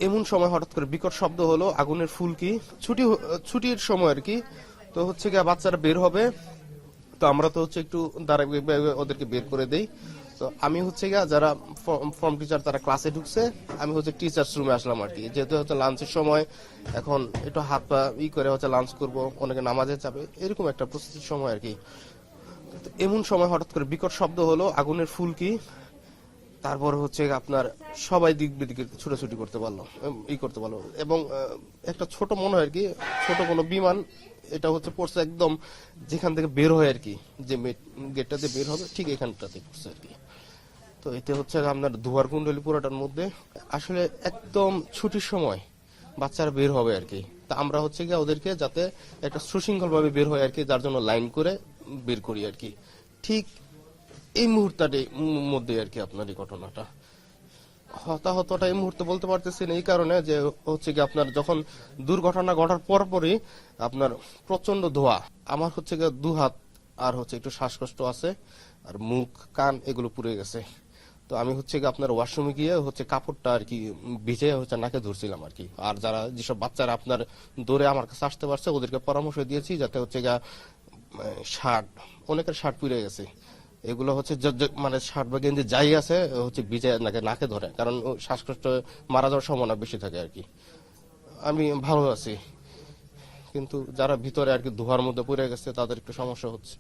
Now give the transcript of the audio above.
এমন সময় হঠাৎ করে বিকট শব্দ হলো, আগুনের ফুলকি। ছুটির সময় আর কি। তো হচ্ছে গিয়ে বাচ্চারা বের হবে, তো আমরা তো হচ্ছে একটু ওদেরকে বের করে দেই। তো আমি হচ্ছে গিয়া যারা ফর্ম টিচার তারা ক্লাসে ঢুকছে, আমি হচ্ছে টিচার্স রুমে আসলাম আর কি, যেহেতু হচ্ছে লাঞ্চের সময়। এখন একটু হাত পা করে হচ্ছে লাঞ্চ করব, অনেকে নামাজে যাবে, এরকম একটা প্রস্তুতির সময় আর কি। তো এমন সময় হঠাৎ করে বিকট শব্দ হলো, আগুনের ফুলকি। তারপর হচ্ছে আপনার সবাই দিক বিদিকে ছুটাছুটি করতে পারলো, করতে পারলো। এবং একটা ছোট মনে হয় আর কি, ছোট কোনো বিমান, এটা হচ্ছে পড়ছে একদম যেখান থেকে বের হয় আর কি, যে গেটটাতে বের হবে ঠিক এখানটাতে পড়ছে আর কি। তো এতে হচ্ছে আপনার ধোয়ার কুণ্ডলী পুরোটার মধ্যে। আসলে একদম ছুটির সময় বাচ্চারা বের হবে আর কি। তা আমরা হচ্ছে গিয়ে ওদেরকে যাতে একটা সুশৃঙ্খল ভাবে বের হয় আর কি, যার জন্য লাইন করে বের করি আর কি। ঠিক এই মুহূর্তটাই মধ্যে আর কি আপনার এই ঘটনাটা। হতাহতটা এই মুহূর্তে বলতে পারতেছি না, এই কারণে যে হচ্ছে কি আপনার যখন দুর্ঘটনা ঘটার পরপরই আপনার প্রচন্ড ধোয়া, আমার হচ্ছে গিয়ে দু হাত আর হচ্ছে একটু শ্বাসকষ্ট আছে, আর মুখ কান এগুলো পুড়ে গেছে। তো আমি হচ্ছে গিয়ে আপনার ওয়াশরুমে গিয়ে হচ্ছে কাপড়টা আর কি ভিজে হচ্ছে নাকে ধরছিলাম আর কি। আর যারা যেসব বাচ্চারা আপনার দৌড়ে আমার কাছে আসতে পারছে ওদেরকে পরামর্শ দিয়েছি যাতে হচ্ছে গিয়া শার্ট, অনেকের শার্ট পুড়ে গেছে, এগুলো হচ্ছে মানে শার্ট বা গেঞ্জি যাই আছে হচ্ছে ভিজে নাকে ধরে, কারণ শ্বাসকষ্ট মারা যাওয়ার সম্ভাবনা বেশি থাকে আর কি। আমি ভালো আছি, কিন্তু যারা ভিতরে আর কি ধোয়ার মধ্যে পড়ে গেছে তাদের একটু সমস্যা হচ্ছে।